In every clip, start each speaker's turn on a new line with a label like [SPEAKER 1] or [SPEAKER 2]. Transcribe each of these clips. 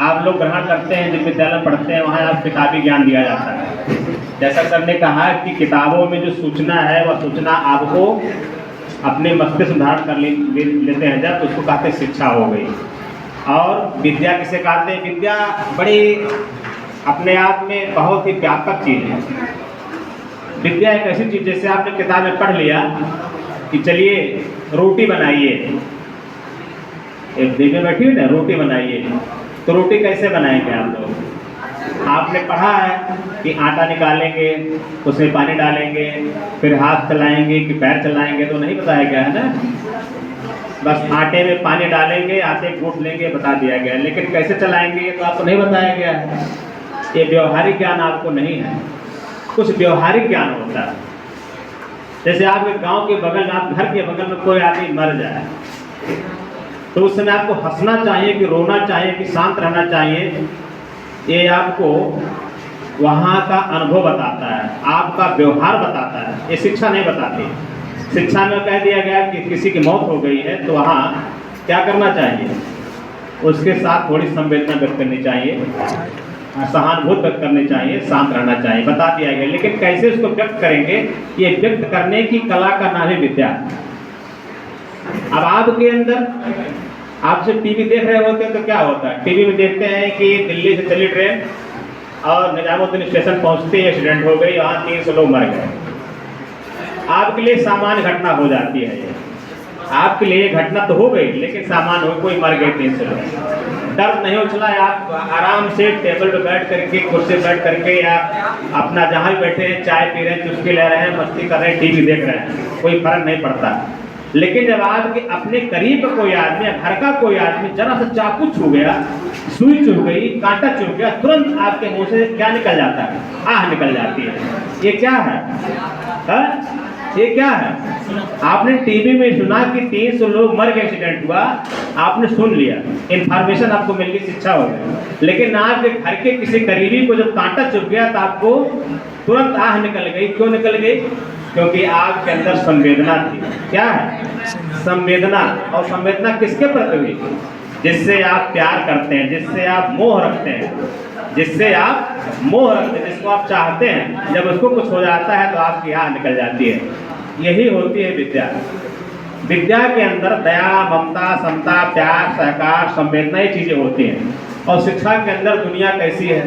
[SPEAKER 1] आप लोग ग्रहण करते हैं, जब विद्यालय में पढ़ते हैं वहाँ आप किताबी ज्ञान दिया जाता है। जैसा सर ने कहा कि किताबों में जो सूचना है वह सूचना आपको अपने मस्तिष्क में धारण कर लेते हैं जब, उसको कहते हैं शिक्षा हो गई। और विद्या किसे कहते हैं? विद्या बड़ी अपने आप में बहुत ही व्यापक चीज़ है। विद्या एक ऐसी चीज़, जैसे आपने किताब में पढ़ लिया कि चलिए रोटी बनाइए, एक देवी बैठी हुई ना, रोटी बनाइए, तो रोटी कैसे बनाएंगे आप लोग? आपने पढ़ा है कि आटा निकालेंगे, उसमें पानी डालेंगे, फिर हाथ चलाएंगे कि पैर चलाएंगे, तो नहीं बताया गया है ना। बस आटे में पानी डालेंगे, आटे गूंथ लेंगे, बता दिया गया है। लेकिन कैसे चलाएंगे ये तो आपको नहीं बताया गया है। ये व्यवहारिक ज्ञान आपको नहीं है। कुछ व्यवहारिक ज्ञान होता है। जैसे आपके गांव के बगल में, आप घर के बगल में कोई आदमी मर जाए, तो उस समय आपको हंसना चाहिए कि रोना चाहिए कि शांत रहना चाहिए? ये आपको वहाँ का अनुभव बताता है, आपका व्यवहार बताता है, ये शिक्षा नहीं बताती। शिक्षा में कह दिया गया कि किसी की मौत हो गई है तो वहाँ क्या करना चाहिए? उसके साथ थोड़ी संवेदना व्यक्त करनी चाहिए, सहानुभूति व्यक्त करनी चाहिए, शांत रहना चाहिए, बता दिया गया। लेकिन कैसे उसको व्यक्त करेंगे? ये व्यक्त करने की कला का नाम है विद्या। अब आपके अंदर, आप जब टीवी देख रहे होते हैं तो क्या होता है? टीवी में देखते हैं कि दिल्ली से चली ट्रेन और निजामुद्दीन स्टेशन पहुंचते ही एक्सीडेंट हो गई, वहाँ 300 लोग मर गए। आपके लिए सामान्य घटना हो जाती है ये, आपके लिए घटना तो हो गई, लेकिन सामान्य हो, कोई मर गए 300 लोग, दर्द नहीं उछला। आप आराम से टेबल पे बैठ करके, कुर्सी पे बैठ करके, या अपना जहाँ भी बैठे हैं, चाय पी रहे हैं, चुस्की ले रहे हैं, मस्ती कर रहे हैं, टीवी देख रहे हैं, कोई फर्क नहीं पड़ता। लेकिन जब आपके अपने करीब कोई आदमी या घर का कोई आदमी जरा सा चाकू छू गया, सुई चुभ गई, कांटा चुभ गया, तुरंत आपके मुंह से क्या निकल जाता है? आह निकल जाती है। ये क्या है? ये क्या है? आपने टीवी में सुना कि 300 लोग मर गए, एक्सीडेंट हुआ, आपने सुन लिया, इन्फॉर्मेशन आपको मिल गई, शिक्षा हो गई। लेकिन आपके घर के किसी करीबी को जब कांटा चुभ गया तो आपको तुरंत आह निकल गई। क्यों निकल गई? क्योंकि आपके अंदर संवेदना थी। क्या है? संवेदना। और संवेदना किसके प्रति हुई? जिससे आप प्यार करते हैं, जिससे आप मोह रखते हैं, जिससे आप मोह रखते हैं, जिसको आप चाहते हैं, जब उसको कुछ हो जाता है तो आपकी आह निकल जाती है। यही होती है विद्या। विद्या के अंदर दया, ममता, समता, प्यार, सहकार, संवेदना, ये चीजें होती हैं। और शिक्षा के अंदर दुनिया कैसी है,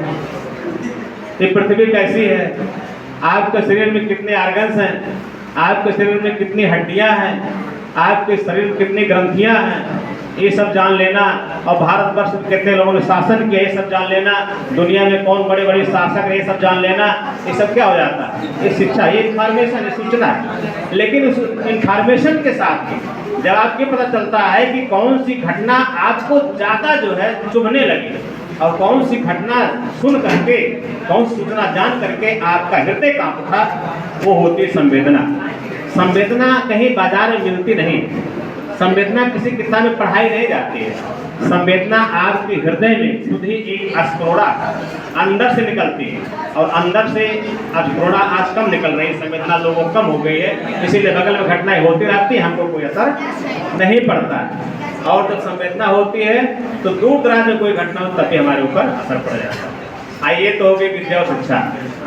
[SPEAKER 1] ये पृथ्वी कैसी है, आपके शरीर में कितने ऑर्गन्स हैं, आपके शरीर में कितनी हड्डियां हैं, आपके शरीर में कितनी ग्रंथियां हैं, ये सब जान लेना। और भारतवर्ष में कितने लोगों ने शासन किया, ये सब जान लेना। दुनिया में कौन बड़े बड़े शासक है, ये सब जान लेना। ये सब क्या हो जाता है? ये शिक्षा, ये इन्फॉर्मेशन, ये सूचना है। लेकिन उस इन्फॉर्मेशन के साथ जब आपको पता चलता है कि कौन सी घटना आपको ज़्यादा जो है चुभने लगी, और कौन सी घटना सुन करके, कौन सी सूचना जान करके आपका हृदय कांप उठा, वो होती है संवेदना। संवेदना कहीं बाजार में मिलती नहीं, संवेदना किसी किताब में पढ़ाई नहीं जाती है। संवेदना आपके हृदय में खुद ही एक स्फुरणा अंदर से निकलती है, और अंदर से स्फुरणा आज कम निकल रही है, संवेदना लोगों कम हो गई है, इसीलिए बगल में घटनाएं होती रहती है, हमको कोई असर नहीं पड़ता है। और जब संवेदना होती है तो दूर दराज में कोई घटना हो तभी हमारे ऊपर असर पड़ जाता है। आइए तो हो गई विद्या और शिक्षा।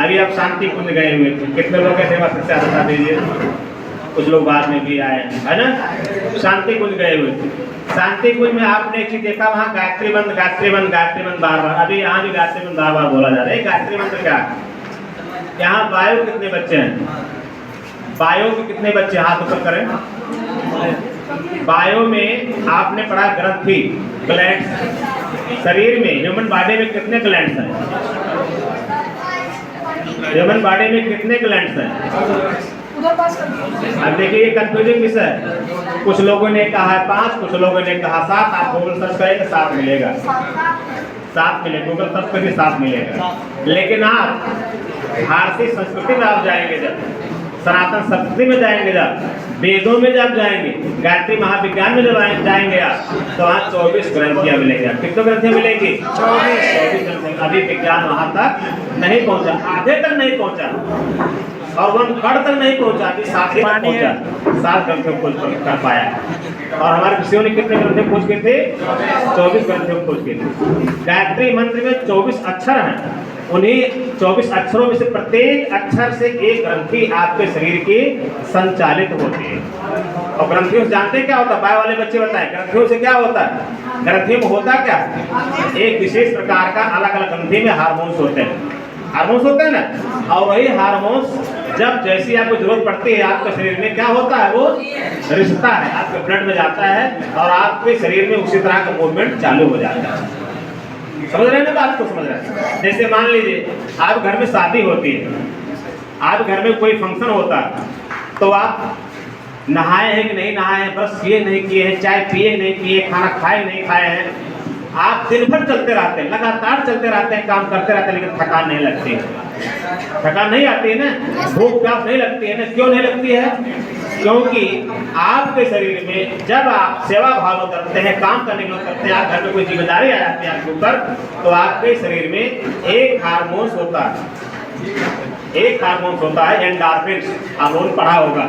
[SPEAKER 1] अभी आप शांति कुंज गए हुए थे, कितने लोग गए थे? वहाँ शिक्षा बता दीजिए। कुछ लोग बाद में भी आए हैं, है ना? शांति कुंज गए हुए थे। शांति कुंज में आपने एक चीज देखा, वहाँ गायत्री मंत्र, गायत्री मंत्र, गायत्री मंत्र बार बार, अभी यहाँ भी गायत्री मंत्र बार बार बोला जा रहा है। गायत्री मंत्र क्या है? यहाँ बायो कितने बच्चे हैं? बायो के कितने बच्चे? हाथ ऊपर करें। बायो में आपने पढ़ा ग्रंथि, ग्लैंड्स। शरीर में, ह्यूमन बॉडी में कितने ग्लैंड्स हैं? ह्यूमन बॉडी में कितने ग्लैंड्स हैं? अब देखिए ये कंफ्यूजिंग विषय है। कुछ लोगों ने कहा है 5, कुछ लोगों ने कहा 7। आप गूगल सर्च करेंगे 7 मिलेगा, 7 मिलेगा, गूगल सर्च करिए 7 मिलेगा। लेकिन आप भारतीय संस्कृति में आप जाएंगे, जब सनातन संस्कृति में जाएंगे, जब वेदों में जब जाएंगे, गायत्री महाविज्ञान में जब जाएंगे आप, तो वहाँ 24 ग्रंथियाँ मिलेंगी। कितने ग्रंथियाँ मिलेंगी? 24 ग्रंथियाँ। अभी विज्ञान वहाँ तक नहीं पहुँचा, आधे तक नहीं पहुँचा और 1/3 तक नहीं पहुँचा, अभी 7 तक पहुँचा। 7 ग्रंथियों को खोज कर पाया। और हमारे ऋषियों ने कितने ग्रंथ खोज के थे? 24 ग्रंथियों खोज के थे। गायत्री मंत्र में 24 अक्षर हैं। उन्हीं 24 अक्षरों में से प्रत्येक अक्षर से एक ग्रंथि आपके शरीर की संचालित होती है। और ग्रंथियों से जानते हैं क्या होता है? बाय वाले बच्चे बताएं, ग्रंथियों से क्या होता है? ग्रंथियों में होता क्या? एक विशेष प्रकार का अलग अलग ग्रंथि में हार्मोन्स होते हैं। हार्मोन्स होते हैं ना, और वही हार्मोन्स जब जैसी आपको जरूरत पड़ती है आपके शरीर में क्या होता है? वो रिश्ता है, आपके ब्लड में जाता है और आपके शरीर में उसी तरह का मूवमेंट चालू हो जाता है। समझ रहे हैं ना बात को? समझ रहे हैं? जैसे मान लीजिए आप घर में शादी होती है, आप घर में कोई फंक्शन होता है, तो आप नहाए हैं कि नहीं नहाए हैं, ब्रश किए नहीं किए हैं, चाय पिए नहीं पिए, खाना खाए नहीं खाए हैं, आप दिन भर चलते रहते हैं, लगातार चलते रहते हैं, काम करते रहते हैं, लेकिन थकान नहीं लगती है। थकान नहीं आती है ना, भूख प्यास नहीं लगती है ना। क्यों नहीं लगती है? क्योंकि आपके शरीर में जब आप सेवा भाव करते हैं, काम करने को करते हैं, आप घर में कोई जिम्मेदारी आ जाती है आपके ऊपर, तो आपके शरीर में एक हार्मोन्स होता है, एक हार्मोन्स होता है एंडोर्फिन। आपने पढ़ा होगा,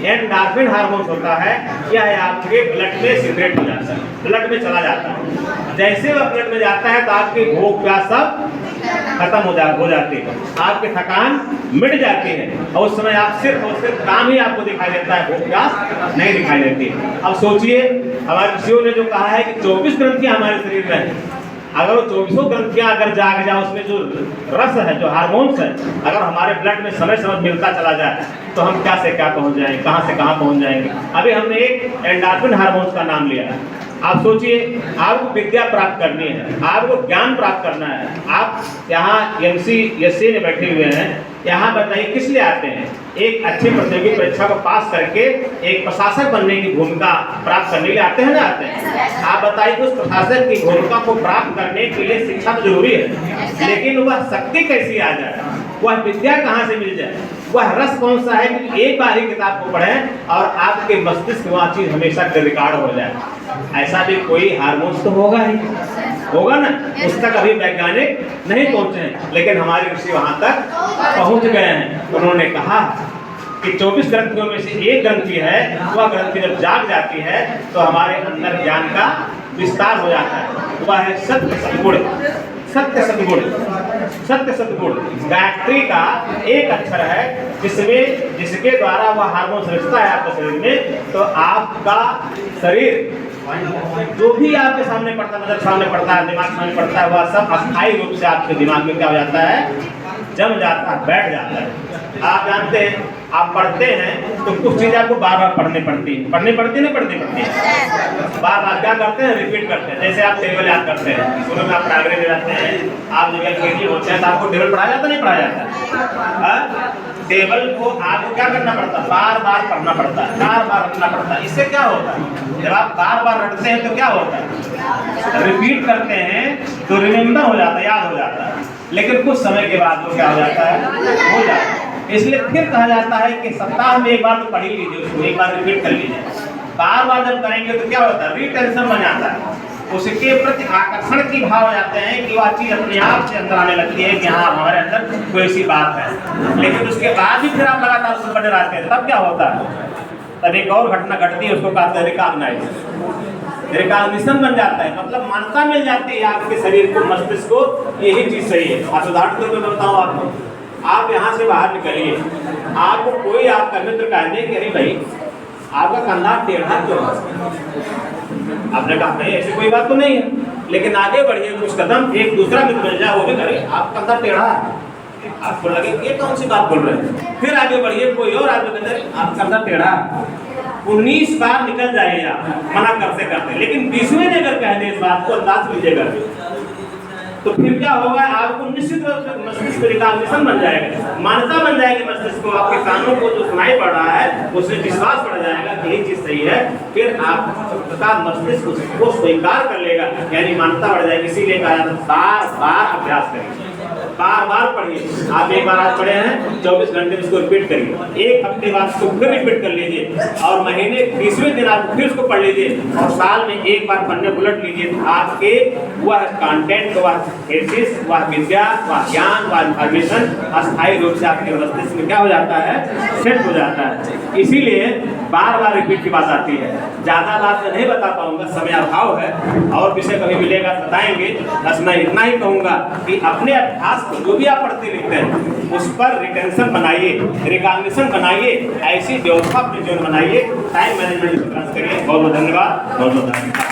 [SPEAKER 1] एंडोर्फिन हार्मोन्स होता है। यह आपके ब्लड में सीक्रेट हो जाता है, ब्लड में चला जाता है। जैसे वह ब्लड में जाता है तो आपकी भूख प्यास सब खत्म हो जाती है, आपकी थकान मिट जाती है और उस समय आप सिर्फ और सिर्फ काम ही आपको दिखाई देता है, भूख प्यास नहीं दिखाई देती। अब सोचिए, हमारे ऋषियों ने जो कहा है कि 24 ग्रंथियां हमारे शरीर में है, अगर वो 24 ग्रंथियां अगर जाग जाए, उसमें जो रस है, जो हार्मोन्स है, अगर हमारे ब्लड में समय समय मिलता चला जाए, तो हम क्या से क्या पहुंच जाएंगे, कहां से कहां पहुंच जाएंगे। अभी हमने एक एंडोर्फिन हार्मोन्स का नाम लिया। आप सोचिए, आपको विद्या प्राप्त करनी है, आपको ज्ञान प्राप्त करना है, आप यहाँ MCSE में बैठे हुए हैं, यहाँ बताइए किस लिए आते हैं? एक अच्छी प्रतियोगी परीक्षा को पास करके एक प्रशासक बनने की भूमिका प्राप्त करने के लिए आते हैं ना? आते हैं। आप बताइए, उस प्रशासक की भूमिका को प्राप्त करने के लिए शिक्षा तो जरूरी है, लेकिन वह शक्ति कैसी आ जाए, वह विद्या कहाँ से मिल जाए, वह रस कौन सा है कि एक बार ही किताब को पढ़ें और आपके मस्तिष्क में वह चीज हमेशा रिकॉर्ड हो जाए। ऐसा भी कोई हार्मोन्स तो होगा ही, होगा ना? उस तक अभी वैज्ञानिक नहीं पहुंचे हैं, लेकिन हमारे ऋषि वहां तक पहुंच गए हैं। उन्होंने कहा कि 24 ग्रंथियों में से एक ग्रंथि है, वह ग्रंथि जब जाग जाती है तो हमारे अंदर ज्ञान का विस्तार हो जाता है। वह है सत्य सद्गुण। सत्य सद्गुण, सत्य सद्गुण गायत्री का एक अक्षर है, जिसके द्वारा वह हार्मोन रिश्ता है आपके शरीर में। तो आपका शरीर जो भी आपके सामने पड़ता है, नजर सामने पड़ता है, दिमाग सामने पड़ता है, वह सब अस्थायी रूप से आपके दिमाग में क्या हो जाता है? जम जाता है, बैठ जाता है। आप जानते हैं, आप पढ़ते हैं तो कुछ चीज़ आपको बार बार पढ़नी पड़ती है, पढ़नी पड़ती है, बार बार क्या करते हैं? रिपीट करते हैं। जैसे आप टेबल याद करते हैं, शुरू में आप प्राइमरी में जाते हैं, आप जब LKG होते हैं तो आपको टेबल पढ़ाया जाता नहीं पढ़ाया जाता? टेबल को आपको क्या करना पड़ता है? बार बार पढ़ना पड़ता है, बार बार रटना पड़ता है। इससे क्या होता है? जब आप बार बार रटते हैं तो क्या होता है? रिपीट करते हैं तो रिमेम्बर हो जाता है, याद हो जाता है। लेकिन कुछ समय के बाद वो क्या हो जाता है? हो जाता है। इसलिए फिर कहा जाता है कि सप्ताह में एक बार तो पढ़ ही लीजिए, उसको एक बार रिपीट कर लीजिए। बार बार जब करेंगे तो क्या होता है? रिटेंशन बन जाता है, उसके प्रति आकर्षण की भाव हो जाते हैं कि वह चीज अपने आप से अंदर आने लगती है कि हाँ, हमारे अंदर कोई ऐसी बात है। लेकिन उसके बाद भी फिर आप लगातार उसको पढ़े रहते हैं, तब क्या होता है? तब एक और घटना घटती है, उसको कहते हैं रिकॉग्निशन बन जाता है। मतलब मान्यता मिल जाती है आपके शरीर को, मस्तिष्क को, यही चीज सही है। आप उदाहरण के तौर पर बताऊँ आपको, आप यहाँ से बाहर निकलिए, आपको कोई आपका मित्र कह दे कि अरे भाई आपका कंधा टेढ़ा क्यों है? आपने कहा नहीं, ऐसी कोई बात तो नहीं है, लेकिन आगे बढ़िए कुछ कदम, एक दूसरा मित्र मिल जाए, वो भी करे आप कंधा टेढ़ा है, आपको लगे ये कौन सी बात बोल रहे हैं। फिर आगे बढ़िए, कोई और आदमी कहते हैं आप कंधा टेढ़ा है। 19 बार निकल जाइए मना करते करते, लेकिन 20वें ने अगर कह दे इस बात को, अंदाज लीजिएगा, तो फिर क्या होगा? आपको निश्चित रूप से मस्तिष्क रिकॉग्निशन बन जाएगा, मान्यता बन जाएगी मस्तिष्क को, आपके कानों को जो सुनाई पड़ रहा है उससे विश्वास बढ़ जाएगा कि ये चीज सही है। फिर आपका मस्तिष्क उसको स्वीकार कर लेगा, यानी मान्यता बढ़ जाएगी। इसीलिए कहा जाता है बार बार अभ्यास करें, बार बार पढ़िए। आप एक बार आज पढ़े हैं, 24 घंटे में उसको रिपीट करिए। एक हफ्ते बाद उसको फिर रिपीट कर लीजिए और महीने 30वें दिन आप फिर उसको पढ़ लीजिए और साल में एक बार पन्ने उलट लीजिए। तो आपके वह कंटेंट, वह थीसिस, वह विद्या, वह ज्ञान, वह इन्फॉर्मेशन अस्थायी रूप से आपके मस्तिष्क में क्या हो जाता है, सेट हो जाता है। इसीलिए बार बार रिपीट की बात आती है। ज़्यादा बात मैं नहीं बता पाऊंगा, समय अभाव है, और विषय कभी मिलेगा बताएंगे। बस मैं इतना ही कहूँगा कि अपने अभ्यास को, जो भी आप पढ़ते लिखते हैं, उस पर रिटेंशन बनाइए, रिकॉग्निशन बनाइए, ऐसी व्यवस्था अपने जीवन बनाइए, टाइम मैनेजमेंट करिए। बहुत बहुत धन्यवाद, बहुत बहुत धन्यवाद।